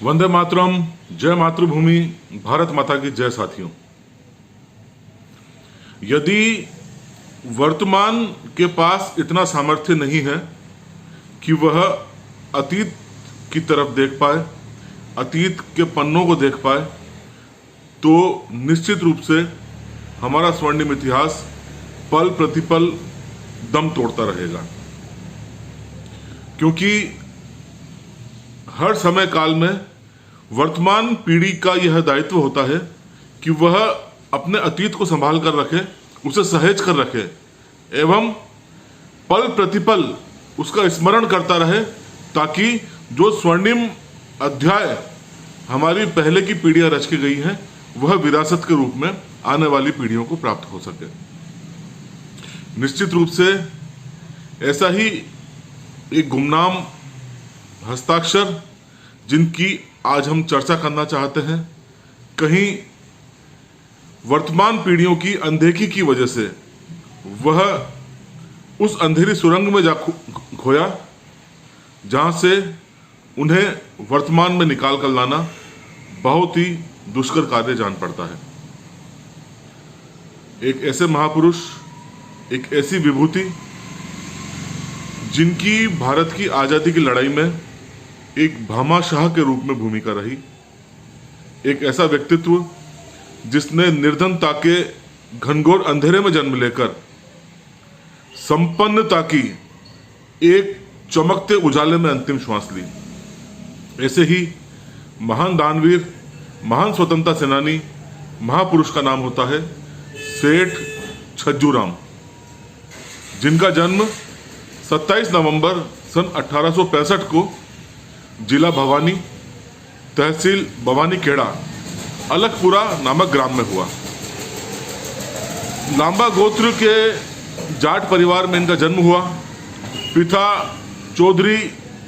वंदे मातरम, जय मातृभूमि, भारत माता की जय। साथियों, यदि वर्तमान के पास इतना सामर्थ्य नहीं है कि वह अतीत की तरफ देख पाए, अतीत के पन्नों को देख पाए, तो निश्चित रूप से हमारा स्वर्णिम इतिहास पल प्रतिपल दम तोड़ता रहेगा। क्योंकि हर समय काल में वर्तमान पीढ़ी का यह दायित्व होता है कि वह अपने अतीत को संभाल कर रखे, उसे सहेज कर रखे एवं पल प्रतिपल उसका स्मरण करता रहे, ताकि जो स्वर्णिम अध्याय हमारी पहले की पीढ़ियां रच के गई हैं वह विरासत के रूप में आने वाली पीढ़ियों को प्राप्त हो सके। निश्चित रूप से ऐसा ही एक गुमनाम हस्ताक्षर जिनकी आज हम चर्चा करना चाहते हैं, कहीं वर्तमान पीढ़ियों की अनदेखी की वजह से वह उस अंधेरी सुरंग में जा खोया जहां से उन्हें वर्तमान में निकाल कर लाना बहुत ही दुष्कर कार्य जान पड़ता है। एक ऐसे महापुरुष, एक ऐसी विभूति जिनकी भारत की आजादी की लड़ाई में एक भामाशाह के रूप में भूमिका रही, एक ऐसा व्यक्तित्व जिसने निर्धनता के घनघोर अंधेरे में जन्म लेकर संपन्नता की एक चमकते उजाले में अंतिम श्वास ली। ऐसे ही महान दानवीर, महान स्वतंत्रता सेनानी, महापुरुष का नाम होता है सेठ छज्जूराम, जिनका जन्म 27 नवंबर सन 1865 को जिला भवानी, तहसील भवानी खेड़ा, अलकपुरा नामक ग्राम में हुआ। लांबा गोत्र के जाट परिवार में इनका जन्म हुआ। पिता चौधरी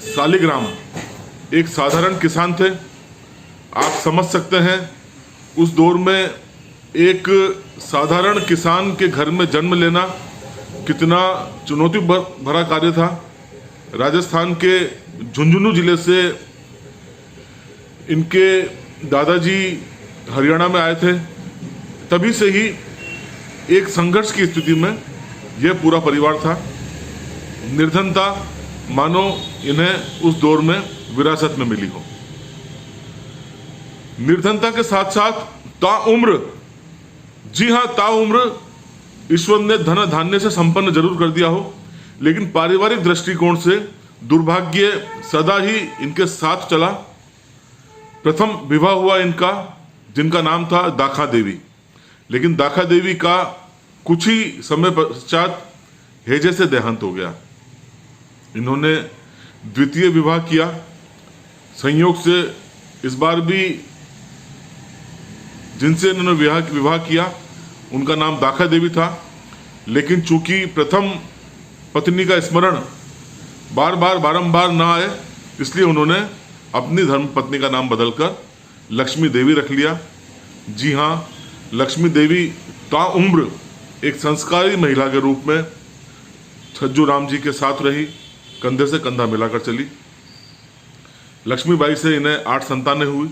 सालिग्राम एक साधारण किसान थे। आप समझ सकते हैं उस दौर में एक साधारण किसान के घर में जन्म लेना कितना चुनौती भरा कार्य था। राजस्थान के झुंझुनू जिले से इनके दादाजी हरियाणा में आए थे। तभी से ही एक संघर्ष की स्थिति में यह पूरा परिवार था। निर्धनता मानो इन्हें उस दौर में विरासत में मिली हो। निर्धनता के साथ साथ ताउम्र, जी हां ताउम्र, ईश्वर ने धन धान्य से संपन्न जरूर कर दिया हो, लेकिन पारिवारिक दृष्टिकोण से दुर्भाग्य सदा ही इनके साथ चला। प्रथम विवाह हुआ इनका, जिनका नाम था दाखा देवी, लेकिन दाखा देवी का कुछ ही समय पश्चात हैजे से देहांत हो गया। इन्होंने द्वितीय विवाह किया। संयोग से इस बार भी जिनसे इन्होंने विवाह किया उनका नाम दाखा देवी था, लेकिन चूंकि प्रथम पत्नी का स्मरण बारंबार ना आए, इसलिए उन्होंने अपनी धर्म पत्नी का नाम बदलकर लक्ष्मी देवी रख लिया। जी हां, लक्ष्मी देवी ताउम्र एक संस्कारी महिला के रूप में छज्जूराम जी के साथ रही, कंधे से कंधा मिलाकर चली। लक्ष्मीबाई से इन्हें 8 संतानें हुई,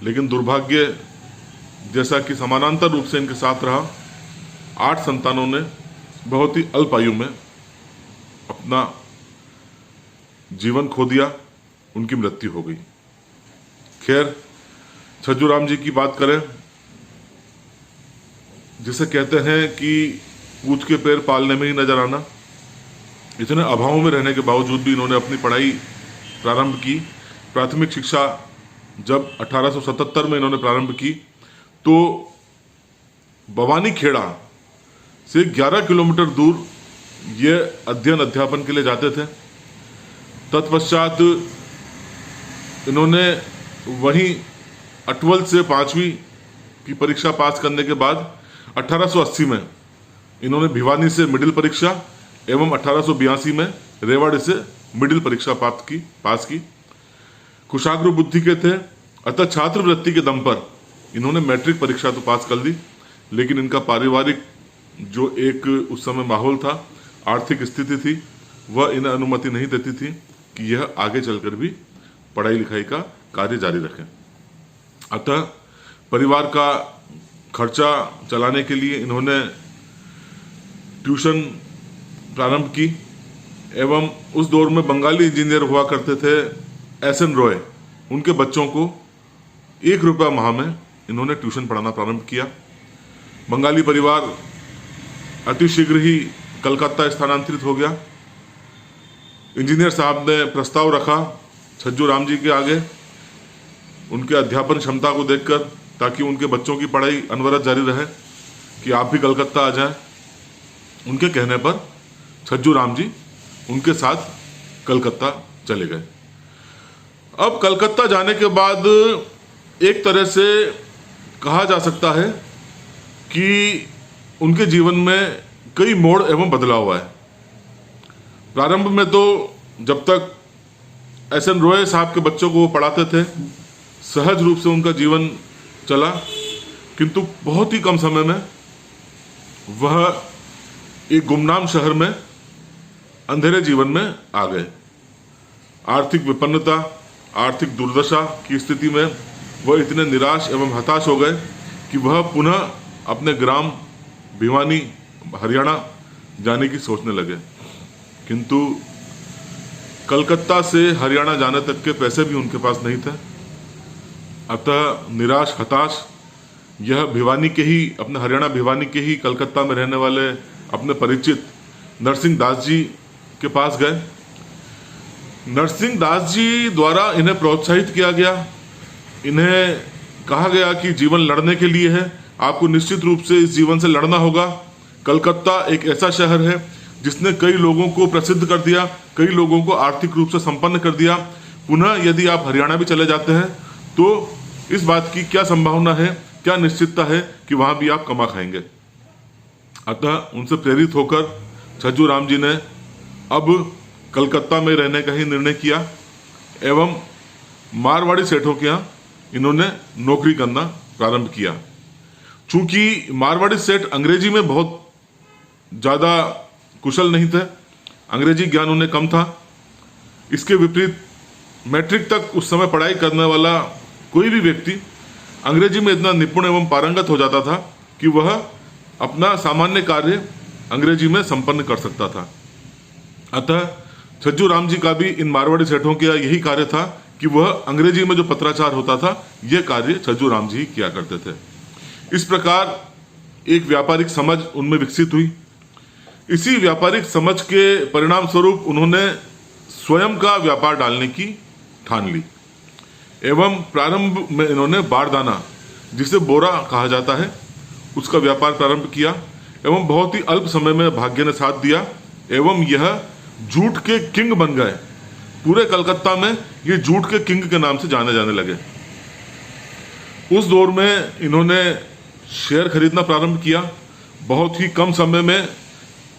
लेकिन दुर्भाग्य जैसा कि समानांतर रूप से इनके साथ रहा, 8 संतानों ने बहुत ही अल्प आयु में अपना जीवन खो दिया, उनकी मृत्यु हो गई। खैर, छज्जूराम जी की बात करें, जिसे कहते हैं कि पूत के पैर पालने में ही नजर आना। इतने अभाव में रहने के बावजूद भी इन्होंने अपनी पढ़ाई प्रारंभ की। प्राथमिक शिक्षा जब 1877 में इन्होंने प्रारंभ की तो भवानी खेड़ा से 11 किलोमीटर दूर ये अध्ययन अध्यापन के लिए जाते थे। तत्पश्चात इन्होंने वहीं अटवल से 5वीं की परीक्षा पास करने के बाद 1880 में इन्होंने भिवानी से मिडिल परीक्षा एवं 1882 में रेवाड़ी से मिडिल परीक्षा पास की। कुशाग्र बुद्धि के थे, अतः छात्रवृत्ति के दम पर इन्होंने मैट्रिक परीक्षा तो पास कर ली, लेकिन इनका पारिवारिक जो एक उस समय माहौल था, आर्थिक स्थिति थी, वह इन्हें अनुमति नहीं देती थी कि यह आगे चलकर भी पढ़ाई लिखाई का कार्य जारी रखें। अतः परिवार का खर्चा चलाने के लिए इन्होंने ट्यूशन प्रारंभ की एवं उस दौर में बंगाली इंजीनियर हुआ करते थे एस.एन. रॉय, उनके बच्चों को 1 रुपया माह में इन्होंने ट्यूशन पढ़ाना प्रारंभ किया। बंगाली परिवार अतिशीघ्र ही कलकत्ता स्थानांतरित हो गया। इंजीनियर साहब ने प्रस्ताव रखा छज्जू राम जी के आगे उनके अध्यापन क्षमता को देखकर, ताकि उनके बच्चों की पढ़ाई अनवरत जारी रहे, कि आप भी कलकत्ता आ जाएं। उनके कहने पर छज्जू राम जी उनके साथ कलकत्ता चले गए। अब कलकत्ता जाने के बाद एक तरह से कहा जा सकता है कि उनके जीवन में कई मोड़ एवं बदलाव आए। प्रारंभ में तो जब तक एस.एन. रॉय साहब के बच्चों को वो पढ़ाते थे, सहज रूप से उनका जीवन चला, किंतु बहुत ही कम समय में वह एक गुमनाम शहर में अंधेरे जीवन में आ गए। आर्थिक विपन्नता, आर्थिक दुर्दशा की स्थिति में वह इतने निराश एवं हताश हो गए कि वह पुनः अपने ग्राम भिवानी हरियाणा जाने की सोचने लगे। किंतु कलकत्ता से हरियाणा जाने तक के पैसे भी उनके पास नहीं थे। अतः निराश हताश यह भिवानी के ही, अपने हरियाणा भिवानी के ही कलकत्ता में रहने वाले अपने परिचित नरसिंह दास जी के पास गए। नरसिंह दास जी द्वारा इन्हें प्रोत्साहित किया गया। इन्हें कहा गया कि जीवन लड़ने के लिए है, आपको निश्चित रूप से इस जीवन से लड़ना होगा। कलकत्ता एक ऐसा शहर है जिसने कई लोगों को प्रसिद्ध कर दिया, कई लोगों को आर्थिक रूप से संपन्न कर दिया। पुनः यदि आप हरियाणा भी चले जाते हैं तो इस बात की क्या संभावना है, क्या निश्चितता है कि वहां भी आप कमा खाएंगे। अतः उनसे प्रेरित होकर छज्जू राम जी ने अब कलकत्ता में रहने का ही निर्णय किया एवं मारवाड़ी सेठों के यहाँ इन्होंने नौकरी करना प्रारंभ किया। चूंकि मारवाड़ी सेठ अंग्रेजी में बहुत ज़्यादा कुशल नहीं थे, अंग्रेजी ज्ञान उन्हें कम था। इसके विपरीत मैट्रिक तक उस समय पढ़ाई करने वाला कोई भी व्यक्ति अंग्रेजी में इतना निपुण एवं पारंगत हो जाता था कि वह अपना सामान्य कार्य अंग्रेजी में संपन्न कर सकता था। अतः छज्जू राम जी का भी इन मारवाड़ी सेठों का यही कार्य था कि वह अंग्रेजी में जो पत्राचार होता था, यह कार्य छज्जू राम जी किया करते थे। इस प्रकार एक व्यापारिक समझ उनमें विकसित हुई। इसी व्यापारिक समझ के परिणाम स्वरूप उन्होंने स्वयं का व्यापार डालने की ठान ली एवं प्रारंभ में इन्होंने बारदाना, जिसे बोरा कहा जाता है, उसका व्यापार प्रारंभ किया एवं बहुत ही अल्प समय में भाग्य ने साथ दिया एवं यह जूट के किंग बन गए। पूरे कलकत्ता में ये जूट के किंग के नाम से जाने जाने लगे। उस दौर में इन्होंने शेयर खरीदना प्रारंभ किया। बहुत ही कम समय में,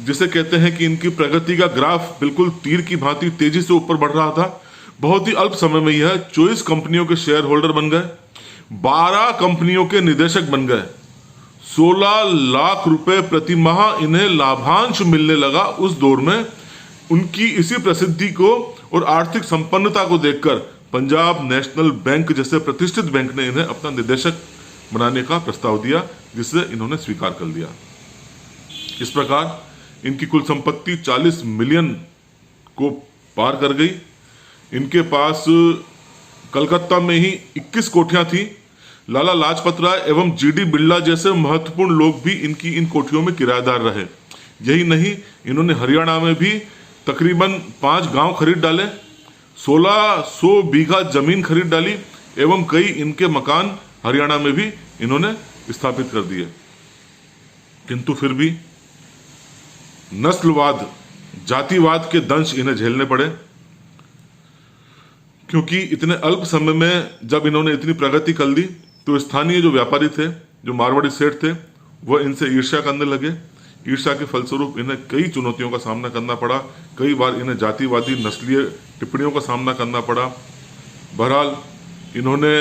जिसे कहते हैं कि इनकी प्रगति का ग्राफ बिल्कुल तीर की भांति तेजी से ऊपर बढ़ रहा था। बहुत ही अल्प समय में यह 24 कंपनियों के शेयर होल्डर बन गए, 12 कंपनियों के निदेशक बन गए। 16 लाख रुपए प्रति माह इन्हें लाभांश मिलने लगा। उस दौर में उनकी इसी प्रसिद्धि को और आर्थिक संपन्नता को देखकर पंजाब नेशनल बैंक जैसे प्रतिष्ठित बैंक ने इन्हें अपना निदेशक बनाने का प्रस्ताव दिया, जिसे इन्होंने स्वीकार कर लिया। इस प्रकार इनकी कुल संपत्ति 40 मिलियन को पार कर गई। इनके पास कलकत्ता में ही 21 कोठियां थी। लाला लाजपत राय एवं जी.डी. बिरला जैसे महत्वपूर्ण लोग भी इनकी इन कोठियों में किराएदार रहे। यही नहीं, इन्होंने हरियाणा में भी तकरीबन 5 गांव खरीद डाले, 1600 बीघा जमीन खरीद डाली एवं कई इनके मकान हरियाणा में भी इन्होंने स्थापित कर दिए। किंतु फिर भी नस्लवाद, जातिवाद के दंश इन्हें झेलने पड़े, क्योंकि इतने अल्प समय में जब इन्होंने इतनी प्रगति कर ली तो स्थानीय जो व्यापारी थे, जो मारवाड़ी सेठ थे, वह इनसे ईर्ष्या करने लगे। ईर्ष्या के फलस्वरूप इन्हें कई चुनौतियों का सामना करना पड़ा। कई बार इन्हें जातिवादी नस्लीय टिप्पणियों का सामना करना पड़ा। बहरहाल इन्होंने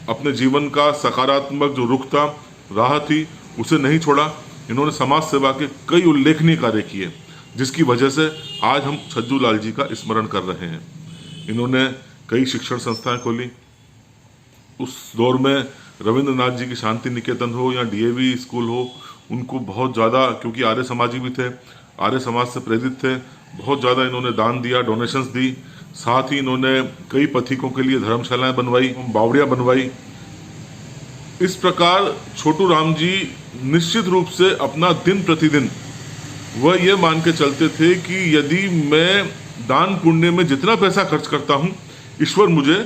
अपने जीवन का सकारात्मक जो रुख था, राह थी, उसे नहीं छोड़ा। इन्होंने समाज सेवा के कई उल्लेखनीय कार्य किए, जिसकी वजह से आज हम छज्जू लाल जी का स्मरण कर रहे हैं। इन्होंने कई शिक्षण संस्थाएं खोली, उस दौर में रविंद्रनाथ जी की शांति निकेतन हो या डीएवी स्कूल हो, उनको बहुत ज़्यादा, क्योंकि आर्य समाजी भी थे, आर्य समाज से प्रेरित थे, बहुत ज़्यादा इन्होंने दान दिया, डोनेशंस दी। साथ ही इन्होंने कई पथिकों के लिए धर्मशालाएं बनवाई, बावड़ियाँ बनवाई। इस प्रकार छोटू राम जी निश्चित रूप से अपना दिन प्रतिदिन वह ये मान के चलते थे कि यदि मैं दान पुण्य में जितना पैसा खर्च करता हूँ, ईश्वर मुझे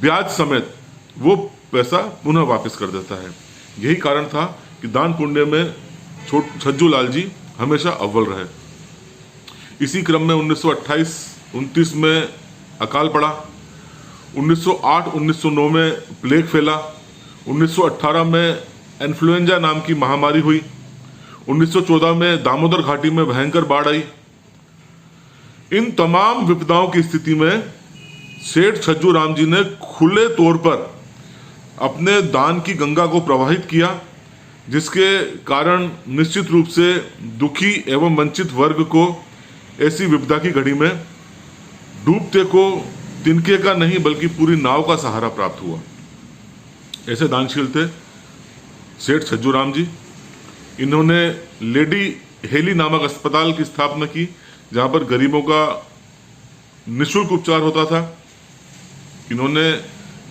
ब्याज समेत वो पैसा पुनः वापस कर देता है। यही कारण था कि दान पुण्य में छज्जू लाल जी हमेशा अव्वल रहे। इसी क्रम में 1928-29 में अकाल पड़ा, 1908-1909 में प्लेग फैला, 1918 में इन्फ्लुएंजा नाम की महामारी हुई, 1914 में दामोदर घाटी में भयंकर बाढ़ आई। इन तमाम विपदाओं की स्थिति में सेठ छज्जू राम जी ने खुले तौर पर अपने दान की गंगा को प्रवाहित किया, जिसके कारण निश्चित रूप से दुखी एवं वंचित वर्ग को ऐसी विपदा की घड़ी में डूबते को तिनके का नहीं बल्कि पूरी नाव का सहारा प्राप्त हुआ। ऐसे दानशील थे सेठ छज्जू राम जी। इन्होंने लेडी हेली नामक अस्पताल की स्थापना की, जहां पर गरीबों का निःशुल्क उपचार होता था। इन्होंने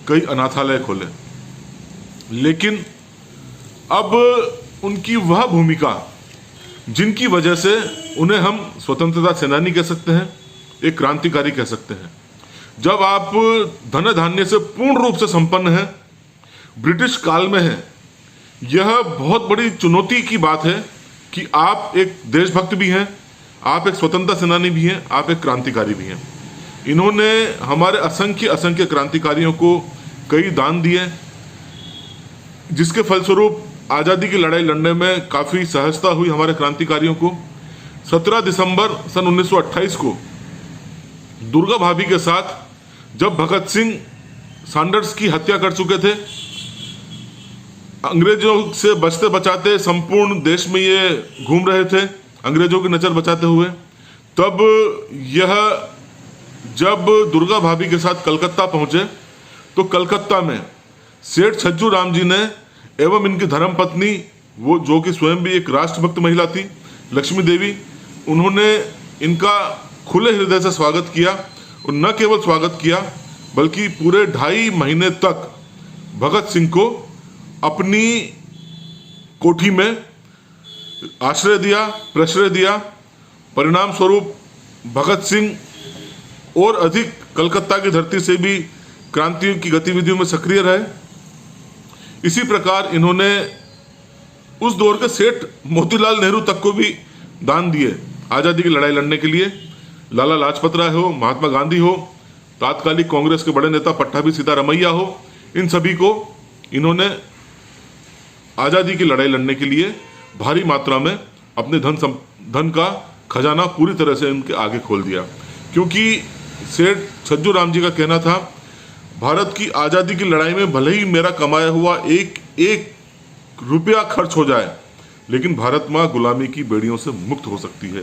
कई अनाथालय खोले, लेकिन अब उनकी वह भूमिका जिनकी वजह से उन्हें हम स्वतंत्रता सेनानी कह सकते हैं, एक क्रांतिकारी कह सकते हैं। जब आप धन धान्य से पूर्ण रूप से संपन्न हैं, ब्रिटिश काल में हैं, यह बहुत बड़ी चुनौती की बात है कि आप एक देशभक्त भी हैं, आप एक स्वतंत्रता सेनानी भी हैं, आप एक क्रांतिकारी भी हैं। इन्होंने हमारे असंख्य क्रांतिकारियों को कई दान दिए, जिसके फलस्वरूप आज़ादी की लड़ाई लड़ने में काफ़ी सहजता हुई हमारे क्रांतिकारियों को। 17 दिसंबर सन 1928 को दुर्गा भाभी के साथ जब भगत सिंह सैंडर्स की हत्या कर चुके थे, अंग्रेजों से बचते बचाते संपूर्ण देश में ये घूम रहे थे, अंग्रेजों की नजर बचाते हुए, तब यह जब दुर्गा भाभी के साथ कलकत्ता पहुंचे तो कलकत्ता में सेठ छज्जू राम जी ने एवं इनकी धर्मपत्नी, वो जो कि स्वयं भी एक राष्ट्रभक्त महिला थी, लक्ष्मी देवी, उन्होंने इनका खुले हृदय से स्वागत किया। और न केवल स्वागत किया बल्कि पूरे 2.5 महीने तक भगत सिंह को अपनी कोठी में आश्रय दिया, प्रश्रय दिया। परिणाम स्वरूप भगत सिंह और अधिक कलकत्ता की धरती से भी क्रांति की गतिविधियों में सक्रिय रहे। इसी प्रकार इन्होंने उस दौर के सेठ मोतीलाल नेहरू तक को भी दान दिए आज़ादी की लड़ाई लड़ने के लिए। लाला लाजपत राय हो, महात्मा गांधी हो, तात्कालिक कांग्रेस के बड़े नेता पट्टाभी सीतारमैया हो, इन सभी को इन्होंने आज़ादी की लड़ाई लड़ने के लिए भारी मात्रा में अपने धन का खजाना पूरी तरह से इनके आगे खोल दिया। क्योंकि सेठ छज्जू राम जी का कहना था, भारत की आज़ादी की लड़ाई में भले ही मेरा कमाया हुआ एक रुपया खर्च हो जाए, लेकिन भारत माँ गुलामी की बेड़ियों से मुक्त हो सकती है।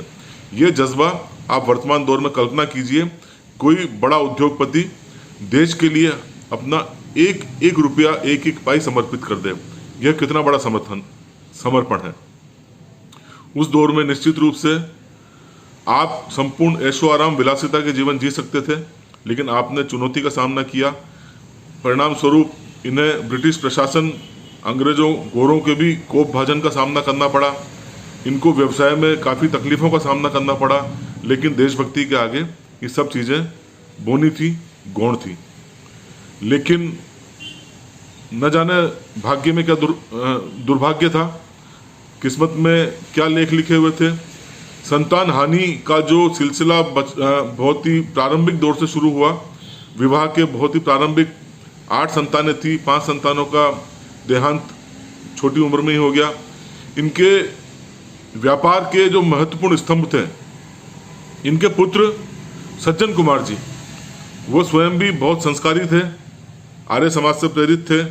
ये जज्बा आप वर्तमान दौर में कल्पना कीजिए, कोई बड़ा उद्योगपति देश के लिए अपना एक रुपया एक पाई समर्पित कर दे, यह कितना बड़ा समर्पण है। उस दौर में निश्चित रूप से आप संपूर्ण ऐशो आराम विलासिता के जीवन जी सकते थे, लेकिन आपने चुनौती का सामना किया। परिणाम स्वरूप इन्हें ब्रिटिश प्रशासन, अंग्रेजों, गोरों के भी कोप भाजन का सामना करना पड़ा। इनको व्यवसाय में काफ़ी तकलीफ़ों का सामना करना पड़ा, लेकिन देशभक्ति के आगे ये सब चीज़ें बोनी थी, गौण थी। लेकिन न जाने भाग्य में क्या दुर्भाग्य था, किस्मत में क्या लेख लिखे हुए थे। संतान हानि का जो सिलसिला बहुत ही प्रारंभिक दौर से शुरू हुआ, विवाह के बहुत ही प्रारंभिक 8 संतानें थी, 5 संतानों का देहांत छोटी उम्र में ही हो गया। इनके व्यापार के जो महत्वपूर्ण स्तंभ थे, इनके पुत्र सज्जन कुमार जी, वो स्वयं भी बहुत संस्कारी थे, आर्य समाज से प्रेरित थे।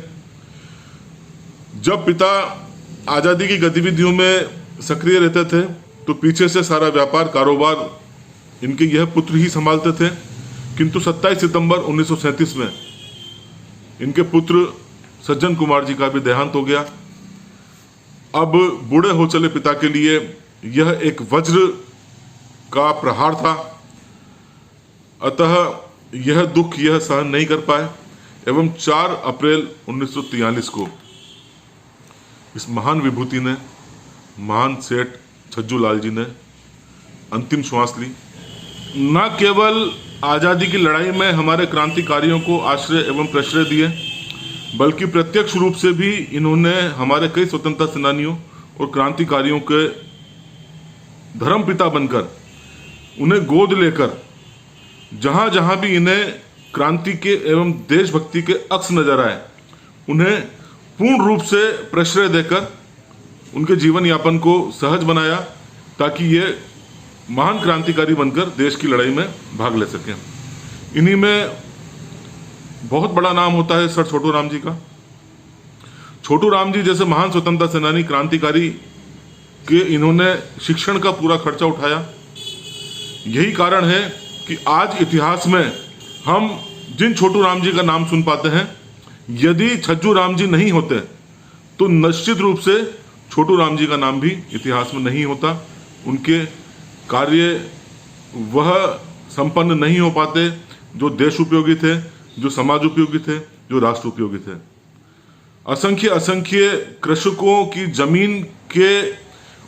जब पिता आज़ादी की गतिविधियों में सक्रिय रहते थे तो पीछे से सारा व्यापार कारोबार इनके यह पुत्र ही संभालते थे। किंतु 27 सितंबर 1937 में इनके पुत्र सज्जन कुमार जी का भी देहांत हो गया। अब बूढ़े हो चले पिता के लिए यह एक वज्र का प्रहार था, अतः यह दुख यह सहन नहीं कर पाए एवं 4 अप्रैल 1943 को इस महान विभूति ने, महान सेठ छज्जू लाल जी ने अंतिम श्वास ली। न केवल आज़ादी की लड़ाई में हमारे क्रांतिकारियों को आश्रय एवं प्रश्रय दिए, बल्कि प्रत्यक्ष रूप से भी इन्होंने हमारे कई स्वतंत्रता सेनानियों और क्रांतिकारियों के धर्मपिता बनकर, उन्हें गोद लेकर जहां जहां भी इन्हें क्रांति के एवं देशभक्ति के अक्स नजर आए, उन्हें पूर्ण रूप से प्रश्रय देकर उनके जीवन यापन को सहज बनाया, ताकि ये महान क्रांतिकारी बनकर देश की लड़ाई में भाग ले सकें। इन्हीं में बहुत बड़ा नाम होता है सर छोटू राम जी का। छोटू राम जी जैसे महान स्वतंत्रता सेनानी, क्रांतिकारी के इन्होंने शिक्षण का पूरा खर्चा उठाया। यही कारण है कि आज इतिहास में हम जिन छोटू राम जी का नाम सुन पाते हैं, यदि छज्जू राम जी नहीं होते तो निश्चित रूप से छोटू राम जी का नाम भी इतिहास में नहीं होता। उनके कार्य वह संपन्न नहीं हो पाते जो देश उपयोगी थे, जो समाज उपयोगी थे, जो राष्ट्र उपयोगी थे। असंख्य असंख्य कृषकों की जमीन के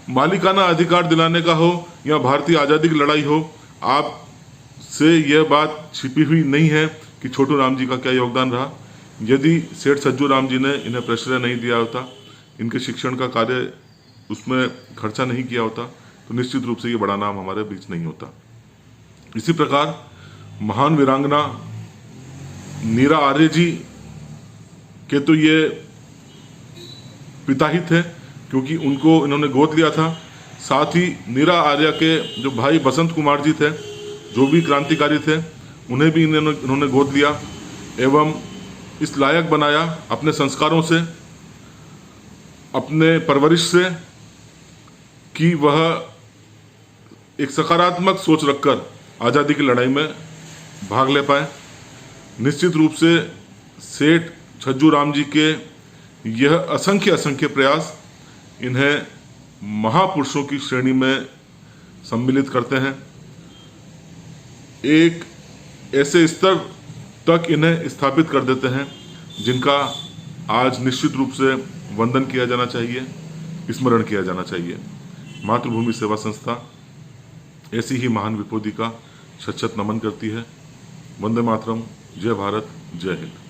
मालिकाना अधिकार दिलाने का हो या भारतीय आज़ादी की लड़ाई हो, आप से यह बात छिपी हुई नहीं है कि छोटू राम जी का क्या योगदान रहा। यदि सेठ छज्जू राम जी ने इन्हें प्रश्रय नहीं दिया होता, इनके शिक्षण का कार्य उसमें खर्चा नहीं किया होता, तो निश्चित रूप से ये बड़ा नाम हमारे बीच नहीं होता। इसी प्रकार महान वीरांगना नीरा आर्य जी के तो ये पिता ही थे, क्योंकि उनको इन्होंने गोद लिया था। साथ ही नीरा आर्य के जो भाई बसंत कुमार जी थे, जो भी क्रांतिकारी थे, उन्हें भी इन्होंने गोद लिया एवं इस लायक बनाया अपने संस्कारों से, अपने परवरिश से, कि वह एक सकारात्मक सोच रखकर आज़ादी की लड़ाई में भाग ले पाए। निश्चित रूप से सेठ छज्जू राम जी के यह असंख्य असंख्य प्रयास इन्हें महापुरुषों की श्रेणी में सम्मिलित करते हैं। एक ऐसे स्तर तक इन्हें स्थापित कर देते हैं जिनका आज निश्चित रूप से वंदन किया जाना चाहिए, स्मरण किया जाना चाहिए। मातृभूमि सेवा संस्था ऐसी ही महान विभूति का शत शत नमन करती है। वंदे मातरम। जय भारत, जय हिंद।